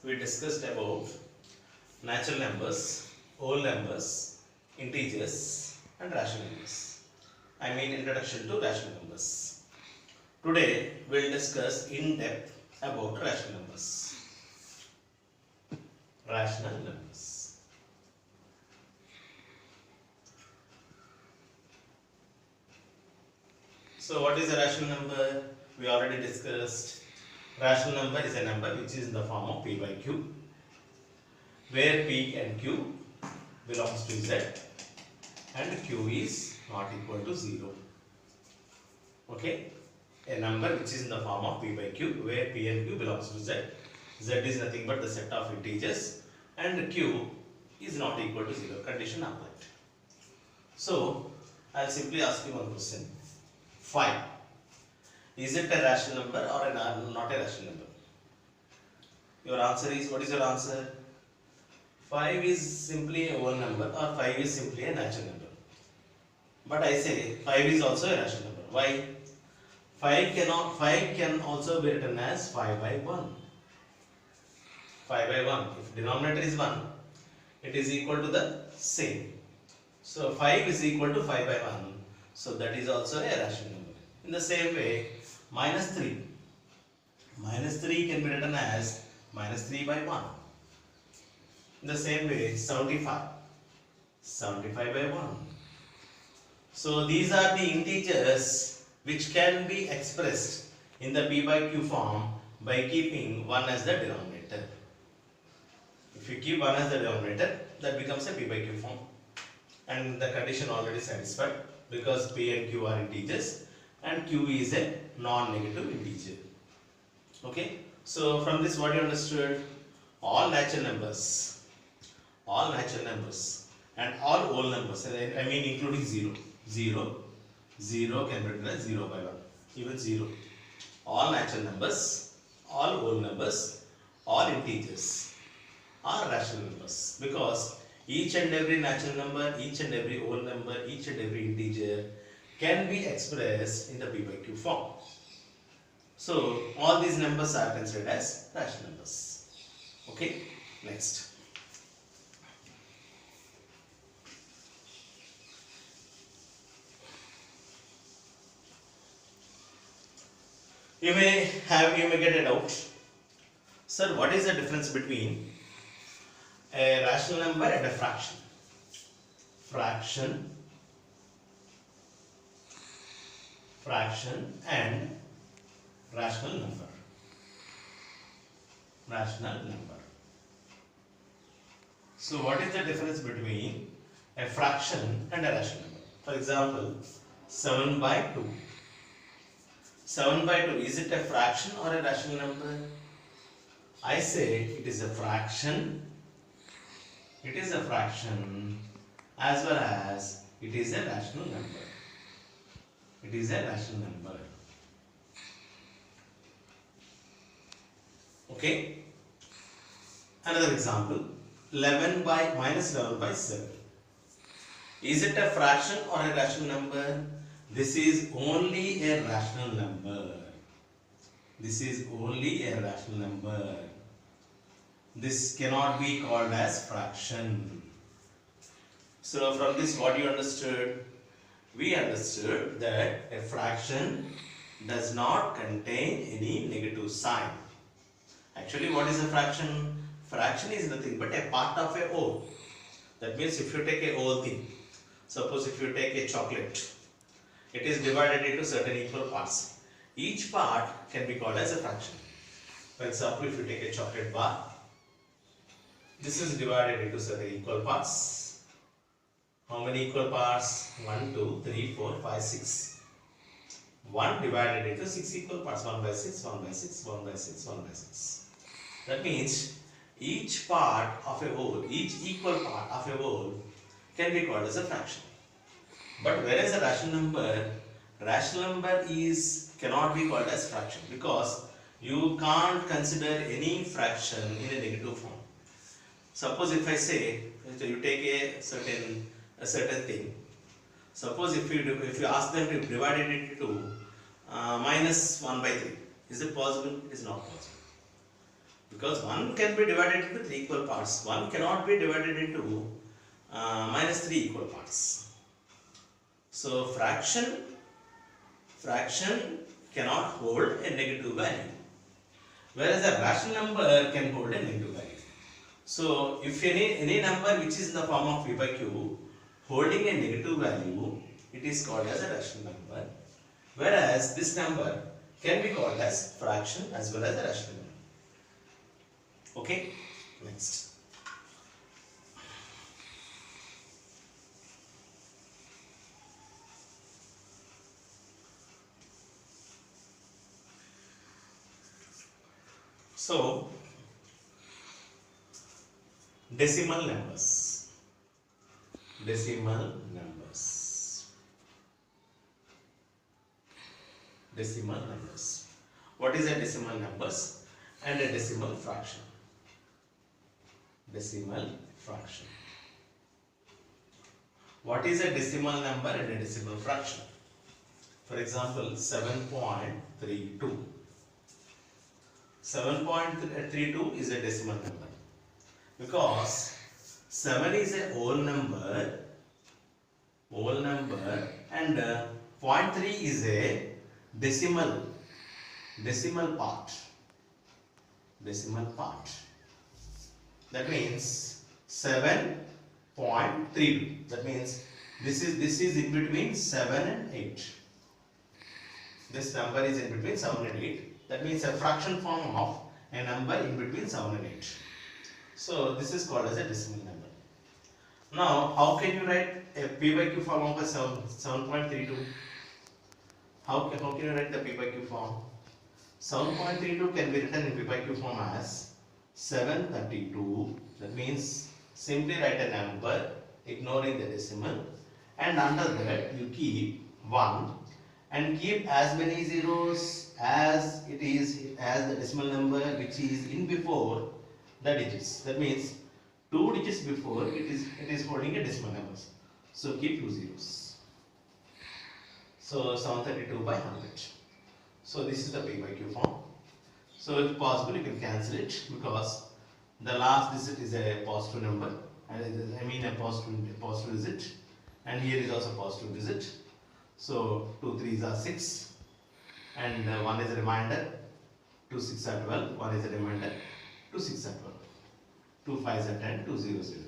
we discussed about natural numbers, whole numbers, integers and rational numbers. I mean introduction to rational numbers. Today we will discuss in depth about rational numbers. Rational numbers. So what is a rational number? We already discussed. Rational number is a number which is in the form of P by Q, where P and Q belongs to Z and Q is not equal to 0. Okay? A number which is in the form of P by Q, where P and Q belongs to Z. Z is nothing but the set of integers and Q is not equal to 0. Condition applied. So, I will simply ask you one question. 5. Is it a rational number or not a rational number? Your answer is, what is your answer? 5 is simply a whole number or 5 is simply a natural number. But I say 5 is also a rational number. Why? 5 can also be written as 5 by 1. 5 by 1. If denominator is 1, it is equal to the same. So 5 is equal to 5 by 1. So that is also a rational number. In the same way, minus 3. Minus 3 can be written as minus 3 by 1. In the same way, 75. 75 by 1. So these are the integers which can be expressed in the P by Q form by keeping 1 as the denominator. If you keep 1 as the denominator, that becomes a P by Q form. And the condition already satisfied because P and Q are integers and Q is a non-negative integer. Okay. So from this what you understood? All natural numbers and all whole numbers, I mean including 0. 0 can be written as 0 by 1, even 0. All natural numbers, all whole numbers, all integers are rational numbers because each and every natural number, each and every whole number, each and every integer can be expressed in the P by Q form. So all these numbers are considered as rational numbers. Okay, next. You may get a doubt. Sir, what is the difference between a rational number and a fraction? Fraction and rational number. So what is the difference between a fraction and a rational number? For example, 7 by 2. 7 by 2, is it a fraction or a rational number? I say it is a fraction. It is a fraction as well as it is a rational number. It is a rational number. Okay. Another example, minus 11 by 7. Is it a fraction or a rational number? This is only a rational number. This is only a rational number. This cannot be called as fraction. So from this what you understood? We understood that a fraction does not contain any negative sign. Actually, what is a fraction? Fraction is nothing but a part of a whole. That means if you take a whole thing, suppose if you take a chocolate, it is divided into certain equal parts. Each part can be called as a fraction. For example, if you take a chocolate bar, this is divided into certain equal parts. How many equal parts? 1, 2, 3, 4, 5, 6. 1 divided into 6 equal parts. 1 by 6, 1 by 6, 1 by 6, 1 by 6. That means each part of a whole, each equal part of a whole can be called as a fraction. But whereas a rational number cannot be called as fraction because you can't consider any fraction in a negative form. Suppose if I say you take a certain thing. Suppose if you ask them to divide it into minus 1 by 3, is it possible? It is not possible. Because 1 can be divided into 3 equal parts. 1 cannot be divided into minus 3 equal parts. So fraction cannot hold a negative value, whereas a rational number can hold a negative value. So if any number which is in the form of p by q holding a negative value, it is called as a rational number, whereas this number can be called as fraction as well as a rational number. Okay, next. So decimal numbers. Decimal numbers. Decimal numbers. What is a decimal numbers and a decimal fraction? Decimal fraction. What is a decimal number and a decimal fraction? For example, 7.32. 7.32 is a decimal number because 7 is a whole number and 0.3 is a decimal part. That means 7.32. That means this is in between 7 and 8. This number is in between 7 and 8. That means a fraction form of a number in between 7 and 8. So this is called as a decimal number. Now, how can you write a p by q form of a 7.32? How can you write the p by q form? 7.32 can be written in p by q form as 732. That means simply write a number ignoring the decimal, and under that you keep 1 and keep as many zeros as it is as the decimal number which is in before the digits. That means 2 digits before it is holding a decimal number. So keep 2 zeros. So 732 by 100. So this is the p by q form. So if possible you can cancel it because the last digit is a positive number, and a positive digit, and here is also positive digit. So 2 3s are 6, and 1 is a remainder. 2 6 are 12. 1 is a remainder. 2 6 are 12. 2 5s are 10. 2 0 0.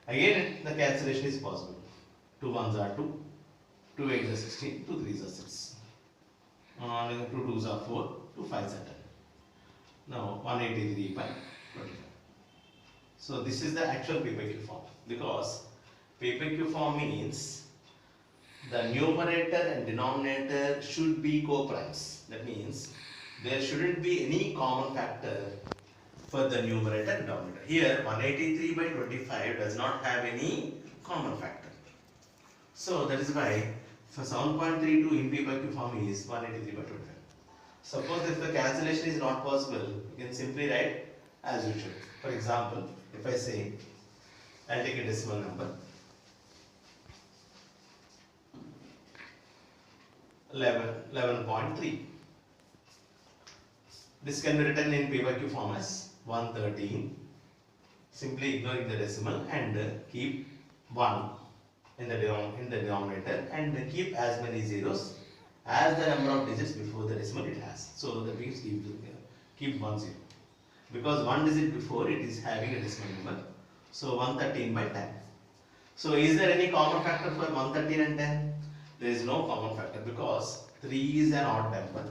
Again the cancellation is possible. 2 1s are 2. 2 8s are 16. 2 3s are 6. 2 2s are 4. 2 5s are 10. Now 183 by 25. So this is the actual p by q form, because p by q form means the numerator and denominator should be co-primes. That means there shouldn't be any common factor for the numerator and denominator. Here 183 by 25 does not have any common factor. So that is why for 7.32 in p by q form is 183 by 25. Suppose if the cancellation is not possible, you can simply write as usual. For example, if I say I'll take a decimal number 11.3. This can be written in p by q form as 113. Simply ignoring the decimal and keep 1 in the denominator and keep as many zeros as the number of digits before the decimal it has. So that means keep 1 0. Because 1 digit before it is having a decimal number. So 113 by 10. So is there any common factor for 113 and 10? There is no common factor because 3 is an odd number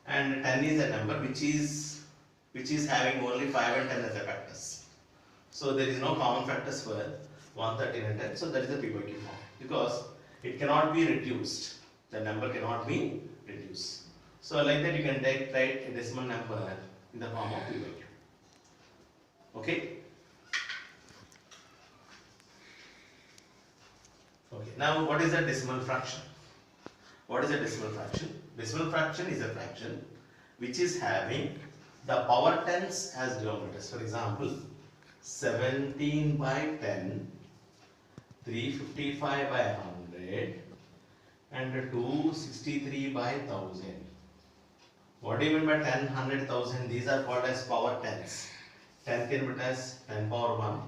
and 10 is a number which is having only 5 and 10 as the factors. So there is no common factors for 113 and 10. So that is the p by q form, because it cannot be reduced. The number cannot be reduced. So like that you can write a decimal number in the form of p by q. Okay. Okay. Now what is a decimal fraction? What is a decimal fraction? Decimal fraction is a fraction which is having the power tens as denominators. For example, 17 by 10, 355 by 100 and 263 by 1000. What do you mean by 10, 100,000? These are called as power tens. 10 can be written as 10 power 1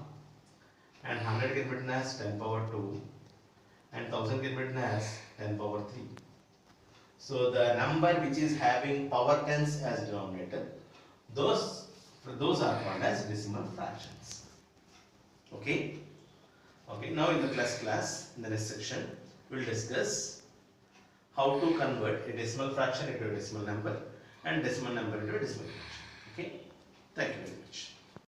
and 100 can be written as 10 power 2 and 1000 can be written as 10 power 3. So the number which is having power tens as denominator, those are called as decimal fractions. Okay? Okay, now in the class, in the next section, we will discuss how to convert a decimal fraction into a decimal number and decimal number into a decimal fraction. Okay? Thank you very much.